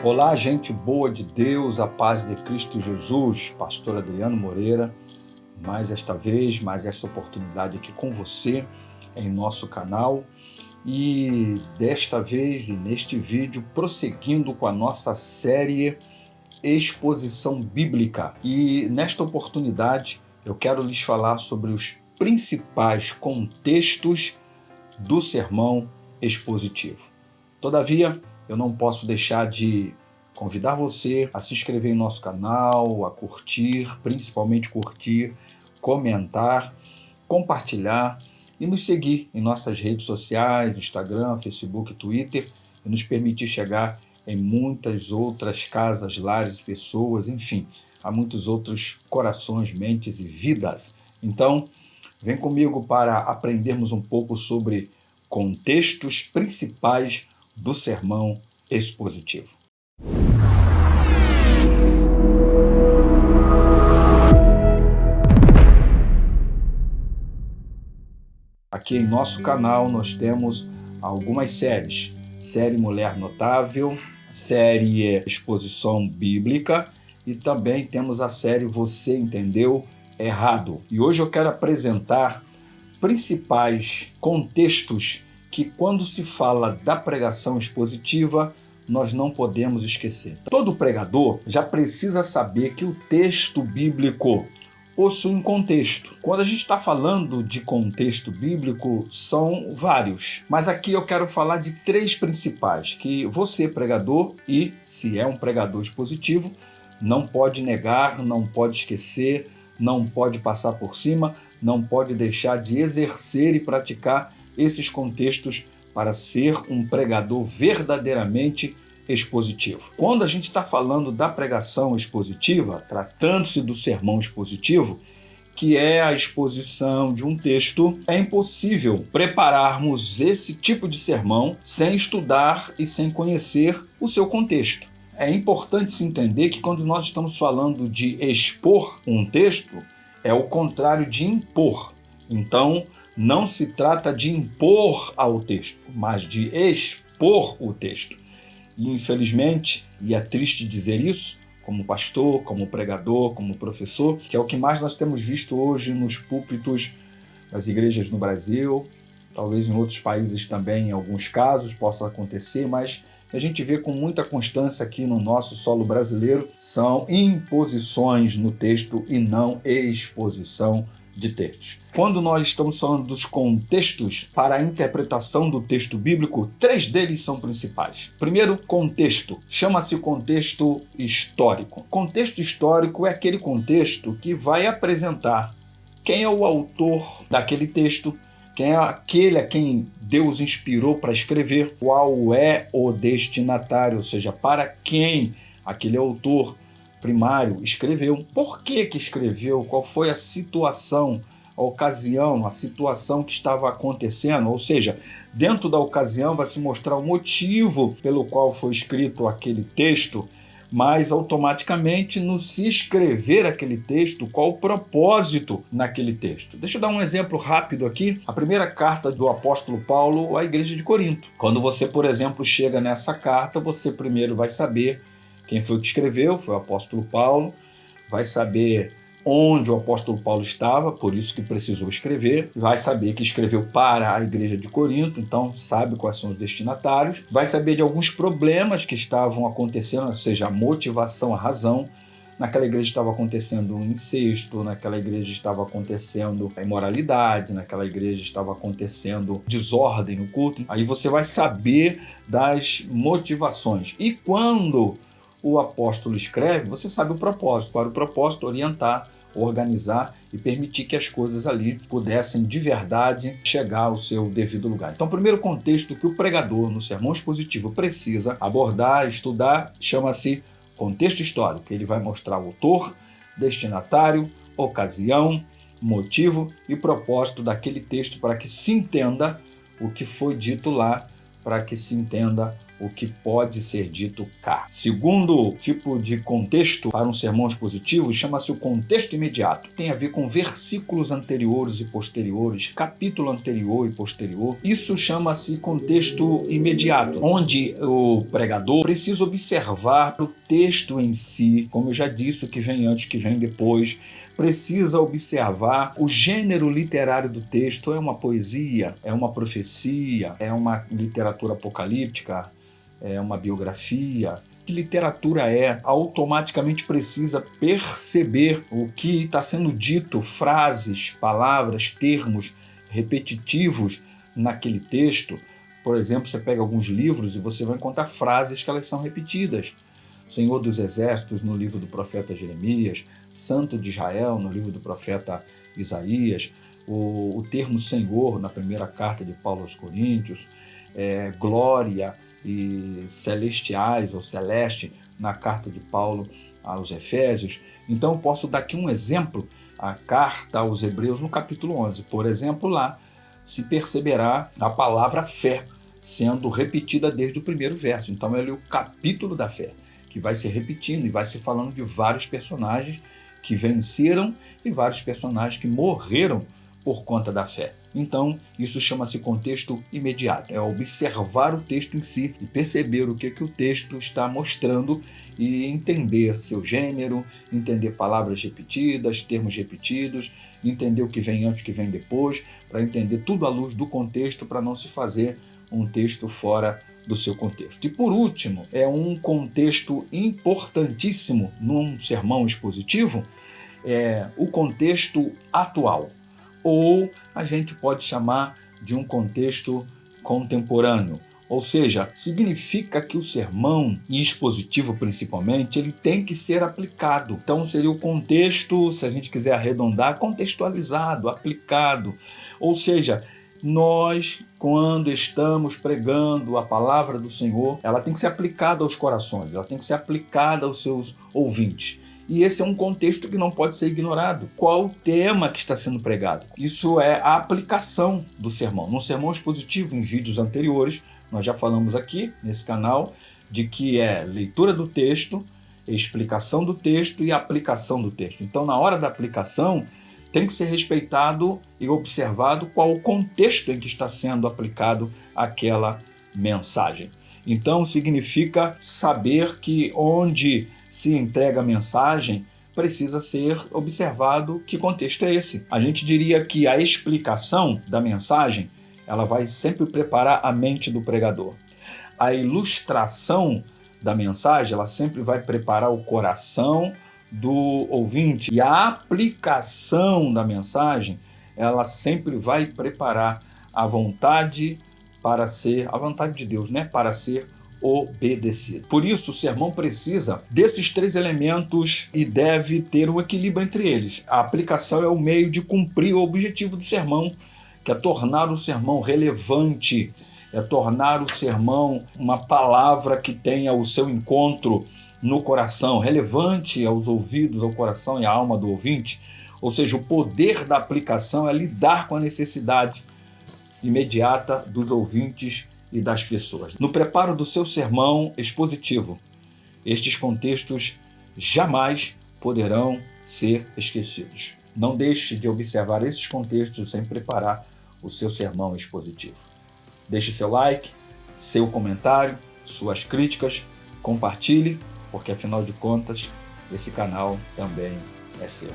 Olá, gente boa de Deus, a paz de Cristo Jesus, pastor Adriano Moreira, mais esta vez, mais esta oportunidade aqui com você em nosso canal e desta vez e neste vídeo prosseguindo com a nossa série Exposição Bíblica. E nesta oportunidade eu quero lhes falar sobre os principais contextos do sermão expositivo. Todavia, eu não posso deixar de convidar você a se inscrever em nosso canal, a curtir, principalmente curtir, comentar, compartilhar e nos seguir em nossas redes sociais, Instagram, Facebook, Twitter, e nos permitir chegar em muitas outras casas, lares, pessoas, enfim, a muitos outros corações, mentes e vidas. Então, vem comigo para aprendermos um pouco sobre contextos principais do sermão expositivo. Aqui em nosso canal nós temos algumas séries. Série Mulher Notável, série Exposição Bíblica e também temos a série Você Entendeu Errado. E hoje eu quero apresentar principais contextos que, quando se fala da pregação expositiva, nós não podemos esquecer. Todo pregador já precisa saber que o texto bíblico possui um contexto. Quando a gente está falando de contexto bíblico, são vários. Mas aqui eu quero falar de três principais, que você, pregador, e se é um pregador expositivo, não pode negar, não pode esquecer, não pode passar por cima, não pode deixar de exercer e praticar esses contextos para ser um pregador verdadeiramente expositivo. Quando a gente está falando da pregação expositiva, tratando-se do sermão expositivo, que é a exposição de um texto, é impossível prepararmos esse tipo de sermão sem estudar e sem conhecer o seu contexto. É importante se entender que quando nós estamos falando de expor um texto, é o contrário de impor. Então, não se trata de impor ao texto, mas de expor o texto. E, infelizmente, e é triste dizer isso, como pastor, como pregador, como professor, que é o que mais nós temos visto hoje nos púlpitos das igrejas no Brasil, talvez em outros países também, em alguns casos, possa acontecer, mas a gente vê com muita constância aqui no nosso solo brasileiro, são imposições no texto e não exposição de textos. Quando nós estamos falando dos contextos para a interpretação do texto bíblico, três deles são principais. Primeiro, contexto. Chama-se contexto histórico. Contexto histórico é aquele contexto que vai apresentar quem é o autor daquele texto, quem é aquele a quem Deus inspirou para escrever, qual é o destinatário, ou seja, para quem aquele autor primário escreveu, por que escreveu, qual foi a situação, a ocasião, a situação que estava acontecendo, ou seja, dentro da ocasião vai se mostrar o motivo pelo qual foi escrito aquele texto, mas automaticamente no se escrever aquele texto, qual o propósito naquele texto. Deixa eu dar um exemplo rápido aqui. A primeira carta do apóstolo Paulo à igreja de Corinto. Quando você, por exemplo, chega nessa carta, você primeiro vai saber quem foi que escreveu, foi o apóstolo Paulo, vai saber onde o apóstolo Paulo estava, por isso que precisou escrever, vai saber que escreveu para a igreja de Corinto, então sabe quais são os destinatários, vai saber de alguns problemas que estavam acontecendo, ou seja, a motivação, a razão. Naquela igreja estava acontecendo um incesto, naquela igreja estava acontecendo a imoralidade, naquela igreja estava acontecendo desordem no culto. Aí você vai saber das motivações. E quando o apóstolo escreve, você sabe o propósito. Para o propósito, orientar, organizar e permitir que as coisas ali pudessem de verdade chegar ao seu devido lugar. Então, o primeiro contexto que o pregador no sermão expositivo precisa abordar, estudar, chama-se contexto histórico. Ele vai mostrar o autor, destinatário, ocasião, motivo e propósito daquele texto para que se entenda o que foi dito lá, para que se entenda o que pode ser dito cá. Segundo tipo de contexto para um sermão expositivo chama-se o contexto imediato. Tem a ver com versículos anteriores e posteriores, capítulo anterior e posterior. Isso chama-se contexto imediato, onde o pregador precisa observar o texto em si, como eu já disse, o que vem antes, o que vem depois, precisa observar o gênero literário do texto. É uma poesia, é uma profecia, é uma literatura apocalíptica, é uma biografia. Que literatura é? Automaticamente precisa perceber o que está sendo dito, frases, palavras, termos repetitivos naquele texto. Por exemplo, você pega alguns livros e você vai encontrar frases que elas são repetidas. Senhor dos Exércitos, no livro do profeta Jeremias, Santo de Israel, no livro do profeta Isaías, o termo Senhor, na primeira carta de Paulo aos Coríntios, glória e celestiais ou celeste, na carta de Paulo aos Efésios. Então, eu posso dar aqui um exemplo, a carta aos Hebreus, no capítulo 11. Por exemplo, lá se perceberá a palavra fé sendo repetida desde o primeiro verso. Então, é ali o capítulo da fé, que vai se repetindo e vai se falando de vários personagens que venceram e vários personagens que morreram por conta da fé. Então, isso chama-se contexto imediato. É observar o texto em si e perceber o que o texto está mostrando e entender seu gênero, entender palavras repetidas, termos repetidos, entender o que vem antes, o que vem depois, para entender tudo à luz do contexto, para não se fazer um texto fora do seu contexto. E por último, é um contexto importantíssimo num sermão expositivo, é o contexto atual, ou a gente pode chamar de um contexto contemporâneo. Ou seja, significa que o sermão, e expositivo principalmente, ele tem que ser aplicado. Então seria o contexto, se a gente quiser arredondar, contextualizado, aplicado. Ou seja, nós, quando estamos pregando a palavra do Senhor, ela tem que ser aplicada aos corações, ela tem que ser aplicada aos seus ouvintes. E esse é um contexto que não pode ser ignorado. Qual o tema que está sendo pregado? Isso é a aplicação do sermão. No sermão expositivo, em vídeos anteriores, nós já falamos aqui nesse canal de que é leitura do texto, explicação do texto e aplicação do texto. Então, na hora da aplicação, tem que ser respeitado e observado qual o contexto em que está sendo aplicado aquela mensagem. Então, significa saber que onde se entrega a mensagem precisa ser observado que contexto é esse. A gente diria que a explicação da mensagem ela vai sempre preparar a mente do pregador. A ilustração da mensagem ela sempre vai preparar o coração do ouvinte. E a aplicação da mensagem ela sempre vai preparar a vontade a vontade de Deus, né? Para ser obedecido. Por isso, o sermão precisa desses três elementos e deve ter um equilíbrio entre eles. A aplicação é o meio de cumprir o objetivo do sermão, que é tornar o sermão relevante, é tornar o sermão uma palavra que tenha o seu encontro no coração, relevante aos ouvidos, ao coração e à alma do ouvinte. Ou seja, o poder da aplicação é lidar com a necessidade imediata dos ouvintes e das pessoas. No preparo do seu sermão expositivo, estes contextos jamais poderão ser esquecidos. Não deixe de observar esses contextos sem preparar o seu sermão expositivo. Deixe seu like, seu comentário, suas críticas, compartilhe, porque afinal de contas, esse canal também é seu.